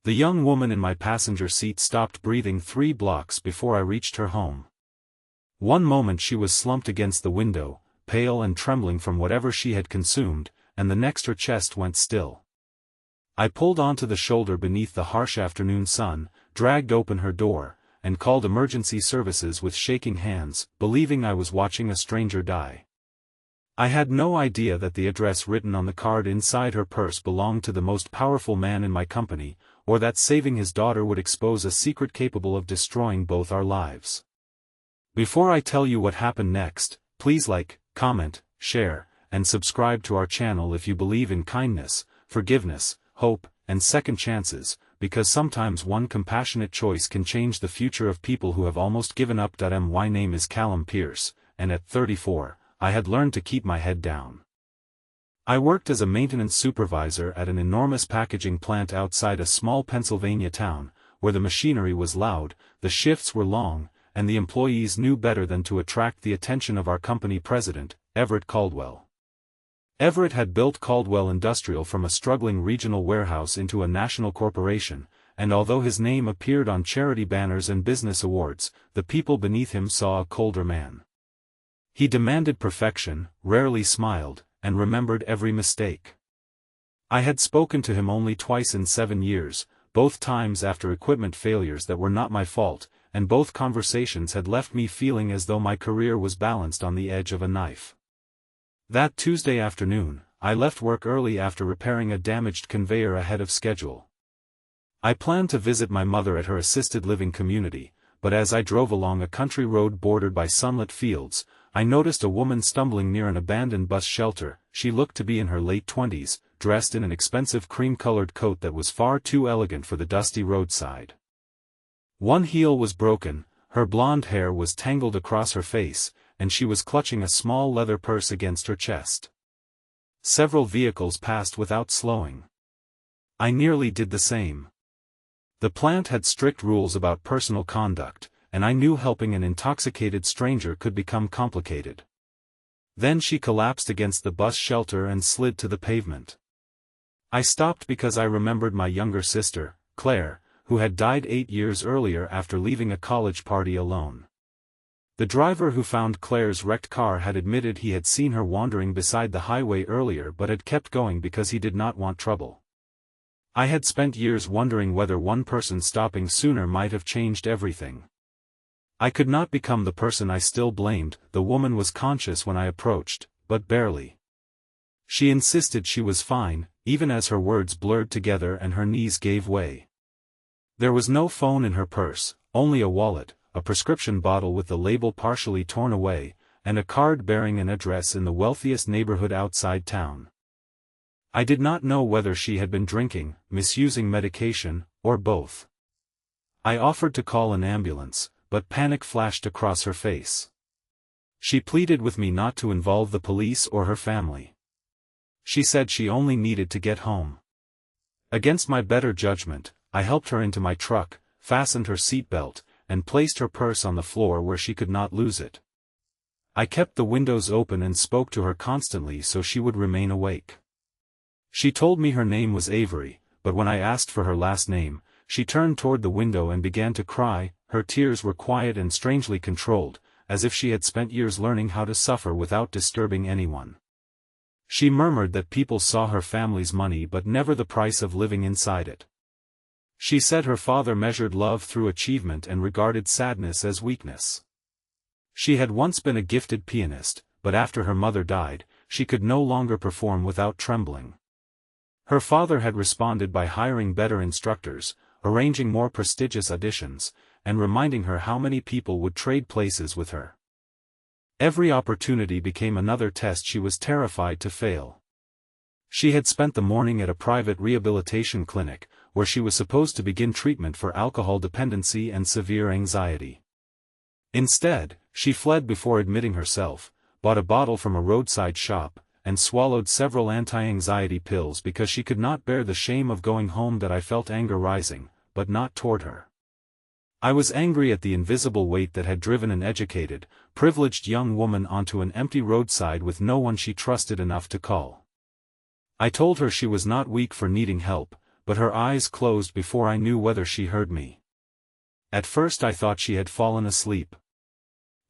The young woman in my passenger seat stopped breathing 3 blocks before I reached her home. One moment she was slumped against the window, pale and trembling from whatever she had consumed, and the next her chest went still. I pulled onto the shoulder beneath the harsh afternoon sun, dragged open her door, and called emergency services with shaking hands, believing I was watching a stranger die. I had no idea that the address written on the card inside her purse belonged to the most powerful man in my company, or that saving his daughter would expose a secret capable of destroying both our lives. Before I tell you what happened next, please like, comment, share, and subscribe to our channel if you believe in kindness, forgiveness, hope, and second chances, because sometimes one compassionate choice can change the future of people who have almost given up. My name is Callum Pierce, and at 34, I had learned to keep my head down. I worked as a maintenance supervisor at an enormous packaging plant outside a small Pennsylvania town, where the machinery was loud, the shifts were long, and the employees knew better than to attract the attention of our company president, Everett Caldwell. Everett had built Caldwell Industrial from a struggling regional warehouse into a national corporation, and although his name appeared on charity banners and business awards, the people beneath him saw a colder man. He demanded perfection, rarely smiled, and remembered every mistake. I had spoken to him only twice in 7 years, both times after equipment failures that were not my fault, and both conversations had left me feeling as though my career was balanced on the edge of a knife. That Tuesday afternoon, I left work early after repairing a damaged conveyor ahead of schedule. I planned to visit my mother at her assisted living community, but as I drove along a country road bordered by sunlit fields, I noticed a woman stumbling near an abandoned bus shelter. She looked to be in her late 20s, dressed in an expensive cream-colored coat that was far too elegant for the dusty roadside. One heel was broken, her blonde hair was tangled across her face, and she was clutching a small leather purse against her chest. Several vehicles passed without slowing. I nearly did the same. The plant had strict rules about personal conduct, and I knew helping an intoxicated stranger could become complicated. Then she collapsed against the bus shelter and slid to the pavement. I stopped because I remembered my younger sister, Claire, who had died 8 years earlier after leaving a college party alone. The driver who found Claire's wrecked car had admitted he had seen her wandering beside the highway earlier but had kept going because he did not want trouble. I had spent years wondering whether one person stopping sooner might have changed everything. I could not become the person I still blamed. The woman was conscious when I approached, but barely. She insisted she was fine, even as her words blurred together and her knees gave way. There was no phone in her purse, only a wallet, a prescription bottle with the label partially torn away, and a card bearing an address in the wealthiest neighborhood outside town. I did not know whether she had been drinking, misusing medication, or both. I offered to call an ambulance, but panic flashed across her face. She pleaded with me not to involve the police or her family. She said she only needed to get home. Against my better judgment, I helped her into my truck, fastened her seatbelt, and placed her purse on the floor where she could not lose it. I kept the windows open and spoke to her constantly so she would remain awake. She told me her name was Avery, but when I asked for her last name, she turned toward the window and began to cry. Her tears were quiet and strangely controlled, as if she had spent years learning how to suffer without disturbing anyone. She murmured that people saw her family's money but never the price of living inside it. She said her father measured love through achievement and regarded sadness as weakness. She had once been a gifted pianist, but after her mother died, she could no longer perform without trembling. Her father had responded by hiring better instructors, arranging more prestigious auditions, and reminding her how many people would trade places with her. Every opportunity became another test she was terrified to fail. She had spent the morning at a private rehabilitation clinic, where she was supposed to begin treatment for alcohol dependency and severe anxiety. Instead, she fled before admitting herself, bought a bottle from a roadside shop, and swallowed several anti-anxiety pills because she could not bear the shame of going home. That I felt anger rising, but not toward her. I was angry at the invisible weight that had driven an educated, privileged young woman onto an empty roadside with no one she trusted enough to call. I told her she was not weak for needing help, but her eyes closed before I knew whether she heard me. At first I thought she had fallen asleep.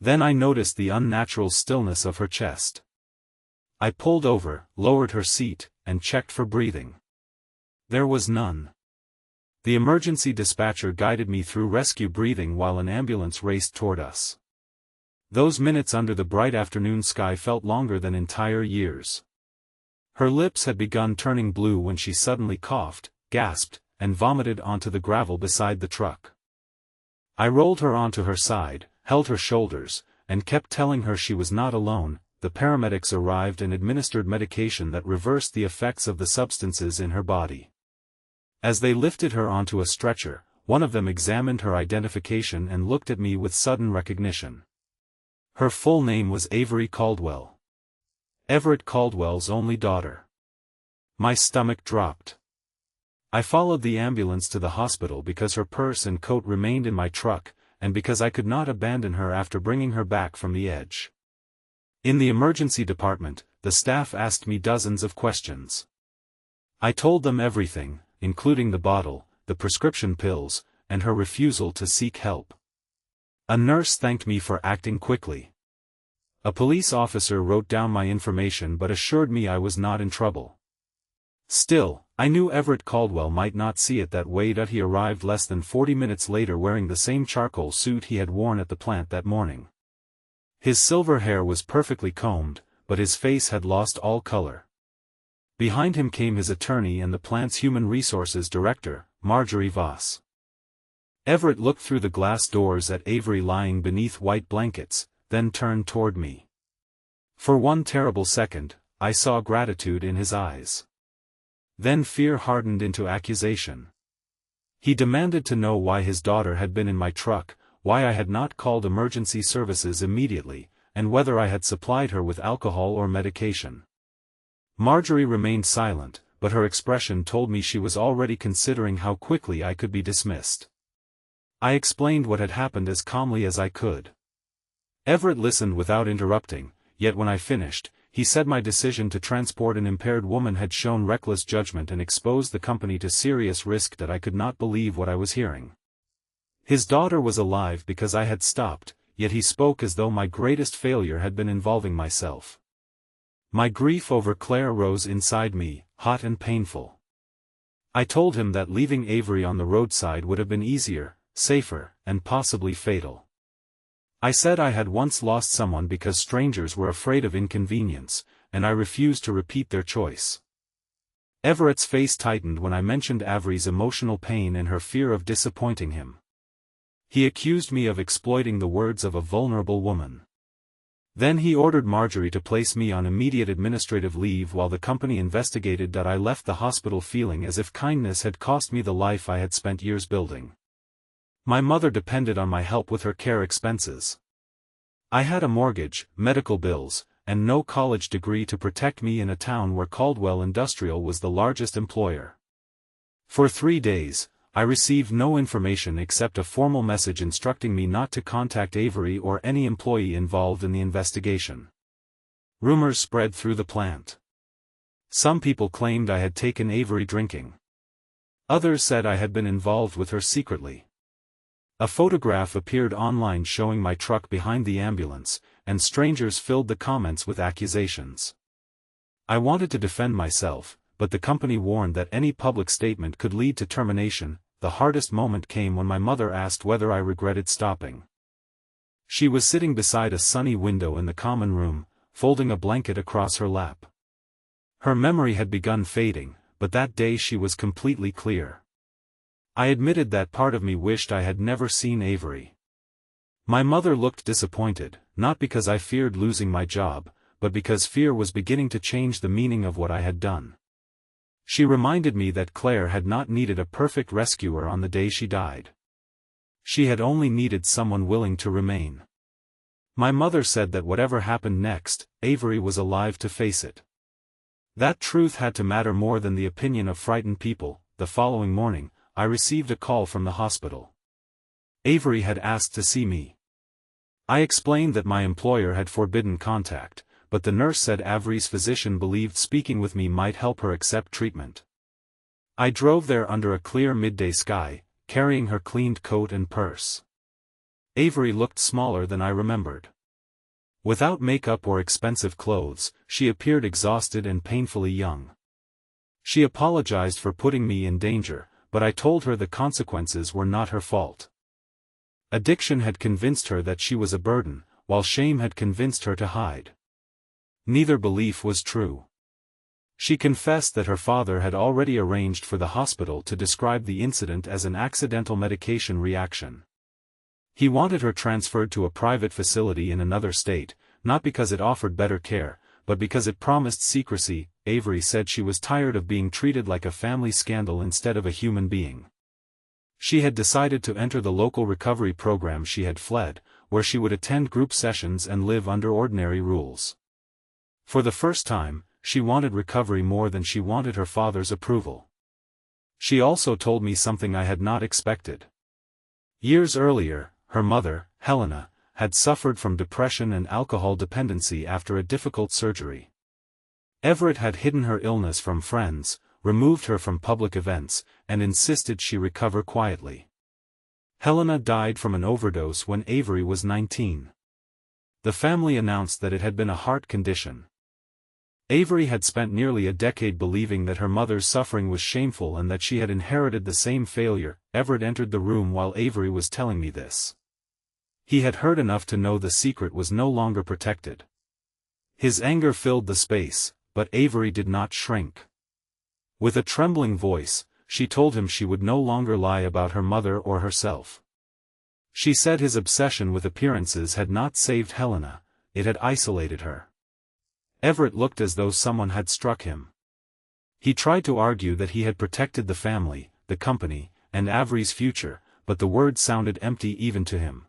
Then I noticed the unnatural stillness of her chest. I pulled over, lowered her seat, and checked for breathing. There was none. The emergency dispatcher guided me through rescue breathing while an ambulance raced toward us. Those minutes under the bright afternoon sky felt longer than entire years. Her lips had begun turning blue when she suddenly coughed, gasped, and vomited onto the gravel beside the truck. I rolled her onto her side, held her shoulders, and kept telling her she was not alone. The paramedics arrived and administered medication that reversed the effects of the substances in her body. As they lifted her onto a stretcher, one of them examined her identification and looked at me with sudden recognition. Her full name was Avery Caldwell. Everett Caldwell's only daughter. My stomach dropped. I followed the ambulance to the hospital because her purse and coat remained in my truck, and because I could not abandon her after bringing her back from the edge. In the emergency department, the staff asked me dozens of questions. I told them everything, including the bottle, the prescription pills, and her refusal to seek help. A nurse thanked me for acting quickly. A police officer wrote down my information but assured me I was not in trouble. Still, I knew Everett Caldwell might not see it that way. He arrived less than 40 minutes later wearing the same charcoal suit he had worn at the plant that morning. His silver hair was perfectly combed, but his face had lost all color. Behind him came his attorney and the plant's human resources director, Marjorie Voss. Everett looked through the glass doors at Avery lying beneath white blankets, then turned toward me. For one terrible second, I saw gratitude in his eyes. Then fear hardened into accusation. He demanded to know why his daughter had been in my truck, why I had not called emergency services immediately, and whether I had supplied her with alcohol or medication. Marjorie remained silent, but her expression told me she was already considering how quickly I could be dismissed. I explained what had happened as calmly as I could. Everett listened without interrupting, yet when I finished, he said my decision to transport an impaired woman had shown reckless judgment and exposed the company to serious risk. That I could not believe what I was hearing. His daughter was alive because I had stopped, yet he spoke as though my greatest failure had been involving myself. My grief over Claire rose inside me, hot and painful. I told him that leaving Avery on the roadside would have been easier, safer, and possibly fatal. I said I had once lost someone because strangers were afraid of inconvenience, and I refused to repeat their choice. Everett's face tightened when I mentioned Avery's emotional pain and her fear of disappointing him. He accused me of exploiting the words of a vulnerable woman. Then he ordered Marjorie to place me on immediate administrative leave while the company investigated. That I left the hospital feeling as if kindness had cost me the life I had spent years building. My mother depended on my help with her care expenses. I had a mortgage, medical bills, and no college degree to protect me in a town where Caldwell Industrial was the largest employer. For 3 days, I received no information except a formal message instructing me not to contact Avery or any employee involved in the investigation. Rumors spread through the plant. Some people claimed I had taken Avery drinking. Others said I had been involved with her secretly. A photograph appeared online showing my truck behind the ambulance, and strangers filled the comments with accusations. I wanted to defend myself, but the company warned that any public statement could lead to termination. The hardest moment came when my mother asked whether I regretted stopping. She was sitting beside a sunny window in the common room, folding a blanket across her lap. Her memory had begun fading, but that day she was completely clear. I admitted that part of me wished I had never seen Avery. My mother looked disappointed, not because I feared losing my job, but because fear was beginning to change the meaning of what I had done. She reminded me that Claire had not needed a perfect rescuer on the day she died. She had only needed someone willing to remain. My mother said that whatever happened next, Avery was alive to face it. That truth had to matter more than the opinion of frightened people. The following morning, I received a call from the hospital. Avery had asked to see me. I explained that my employer had forbidden contact, but the nurse said Avery's physician believed speaking with me might help her accept treatment. I drove there under a clear midday sky, carrying her cleaned coat and purse. Avery looked smaller than I remembered. Without makeup or expensive clothes, she appeared exhausted and painfully young. She apologized for putting me in danger, but I told her the consequences were not her fault. Addiction had convinced her that she was a burden, while shame had convinced her to hide. Neither belief was true. She confessed that her father had already arranged for the hospital to describe the incident as an accidental medication reaction. He wanted her transferred to a private facility in another state, not because it offered better care, but because it promised secrecy. Avery said she was tired of being treated like a family scandal instead of a human being. She had decided to enter the local recovery program she had fled, where she would attend group sessions and live under ordinary rules. For the first time, she wanted recovery more than she wanted her father's approval. She also told me something I had not expected. Years earlier, her mother, Helena, had suffered from depression and alcohol dependency after a difficult surgery. Everett had hidden her illness from friends, removed her from public events, and insisted she recover quietly. Helena died from an overdose when Avery was 19. The family announced that it had been a heart condition. Avery had spent nearly a decade believing that her mother's suffering was shameful and that she had inherited the same failure. Everett entered the room while Avery was telling me this. He had heard enough to know the secret was no longer protected. His anger filled the space, but Avery did not shrink. With a trembling voice, she told him she would no longer lie about her mother or herself. She said his obsession with appearances had not saved Helena, it had isolated her. Everett looked as though someone had struck him. He tried to argue that he had protected the family, the company, and Avery's future, but the words sounded empty even to him.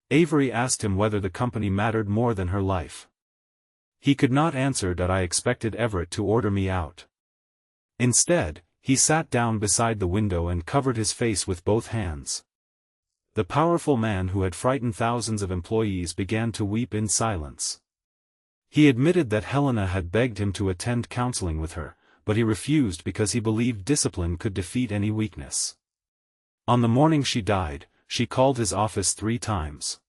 Avery asked him whether the company mattered more than her life. He could not answer that. I expected Everett to order me out. Instead, he sat down beside the window and covered his face with both hands. The powerful man who had frightened thousands of employees began to weep in silence. He admitted that Helena had begged him to attend counseling with her, but he refused because he believed discipline could defeat any weakness. On the morning she died, she called his office 3 times.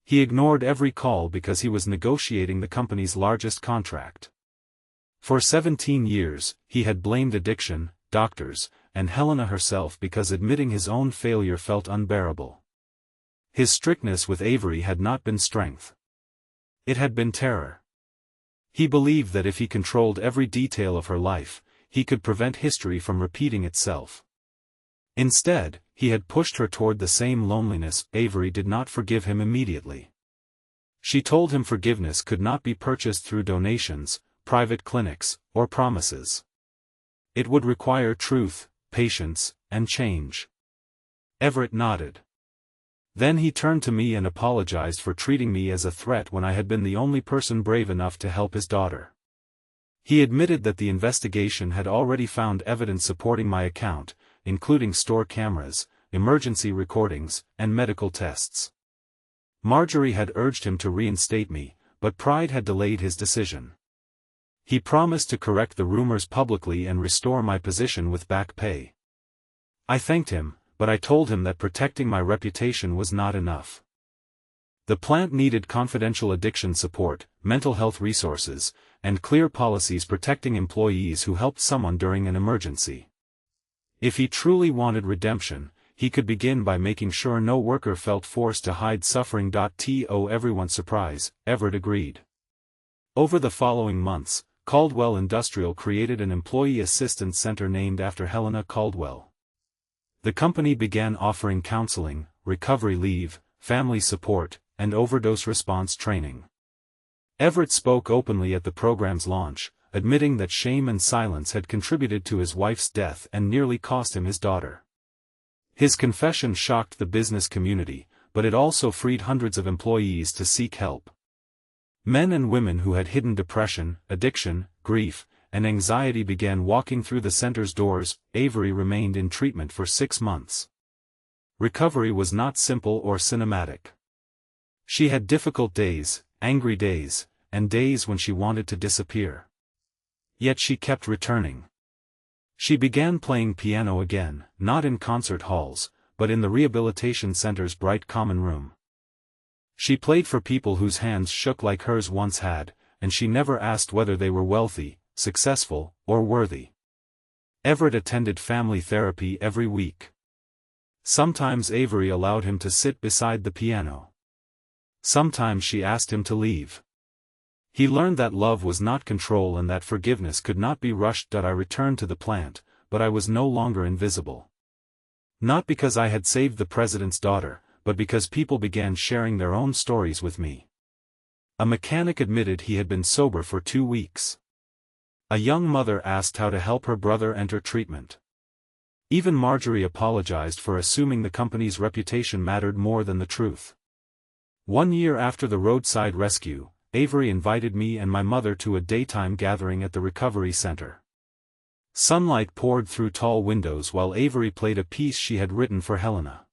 He ignored every call because he was negotiating the company's largest contract. For 17 years, he had blamed addiction, doctors, and Helena herself because admitting his own failure felt unbearable. His strictness with Avery had not been strength. It had been terror. He believed that if he controlled every detail of her life, he could prevent history from repeating itself. Instead, he had pushed her toward the same loneliness. Avery did not forgive him immediately. She told him forgiveness could not be purchased through donations, private clinics, or promises. It would require truth, patience, and change. Everett nodded. Then he turned to me and apologized for treating me as a threat when I had been the only person brave enough to help his daughter. He admitted that the investigation had already found evidence supporting my account, including store cameras, emergency recordings, and medical tests. Marjorie had urged him to reinstate me, but pride had delayed his decision. He promised to correct the rumors publicly and restore my position with back pay. I thanked him, but I told him that protecting my reputation was not enough. The plant needed confidential addiction support, mental health resources, and clear policies protecting employees who helped someone during an emergency. If he truly wanted redemption, he could begin by making sure no worker felt forced to hide suffering. To everyone's surprise, Everett agreed. Over the following months, Caldwell Industrial created an employee assistance center named after Helena Caldwell. The company began offering counseling, recovery leave, family support, and overdose response training. Everett spoke openly at the program's launch, admitting that shame and silence had contributed to his wife's death and nearly cost him his daughter. His confession shocked the business community, but it also freed hundreds of employees to seek help. Men and women who had hidden depression, addiction, grief, and anxiety began walking through the center's doors. Avery remained in treatment for 6 months. Recovery was not simple or cinematic. She had difficult days, angry days, and days when she wanted to disappear. Yet she kept returning. She began playing piano again, not in concert halls, but in the rehabilitation center's bright common room. She played for people whose hands shook like hers once had, and she never asked whether they were wealthy, successful, or worthy. Everett attended family therapy every week. Sometimes Avery allowed him to sit beside the piano. Sometimes she asked him to leave. He learned that love was not control and that forgiveness could not be rushed. I returned to the plant, but I was no longer invisible. Not because I had saved the president's daughter, but because people began sharing their own stories with me. A mechanic admitted he had been sober for 2 weeks. A young mother asked how to help her brother enter treatment. Even Marjorie apologized for assuming the company's reputation mattered more than the truth. 1 year after the roadside rescue, Avery invited me and my mother to a daytime gathering at the recovery center. Sunlight poured through tall windows while Avery played a piece she had written for Helena.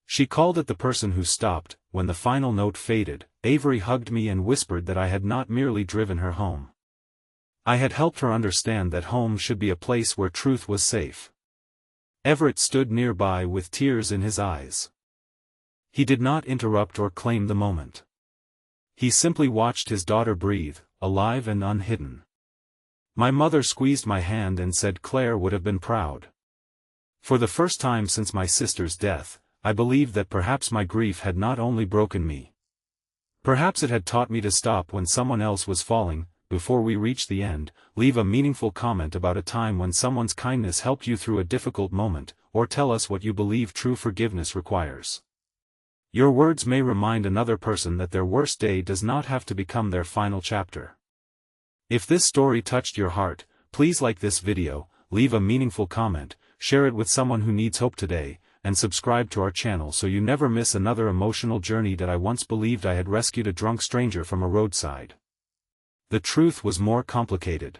She called it The Person Who Stopped. When the final note faded, Avery hugged me and whispered that I had not merely driven her home. I had helped her understand that home should be a place where truth was safe. Everett stood nearby with tears in his eyes. He did not interrupt or claim the moment. He simply watched his daughter breathe, alive and unhidden. My mother squeezed my hand and said Claire would have been proud. For the first time since my sister's death, I believed that perhaps my grief had not only broken me. Perhaps it had taught me to stop when someone else was falling. Before we reach the end, leave a meaningful comment about a time when someone's kindness helped you through a difficult moment, or tell us what you believe true forgiveness requires. Your words may remind another person that their worst day does not have to become their final chapter. If this story touched your heart, please like this video, leave a meaningful comment, share it with someone who needs hope today, and subscribe to our channel so you never miss another emotional journey. That I once believed I had rescued a drunk stranger from a roadside. The truth was more complicated.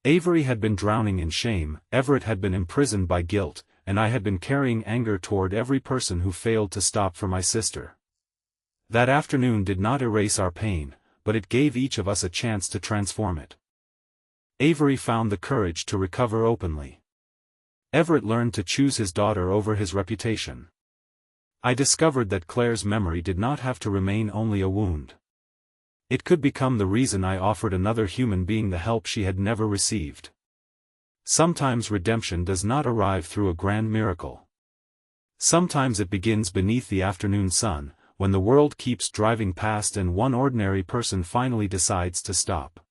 Avery had been drowning in shame, Everett had been imprisoned by guilt, and I had been carrying anger toward every person who failed to stop for my sister. That afternoon did not erase our pain, but it gave each of us a chance to transform it. Avery found the courage to recover openly. Everett learned to choose his daughter over his reputation. I discovered that Claire's memory did not have to remain only a wound. It could become the reason I offered another human being the help she had never received. Sometimes redemption does not arrive through a grand miracle. Sometimes it begins beneath the afternoon sun, when the world keeps driving past and one ordinary person finally decides to stop.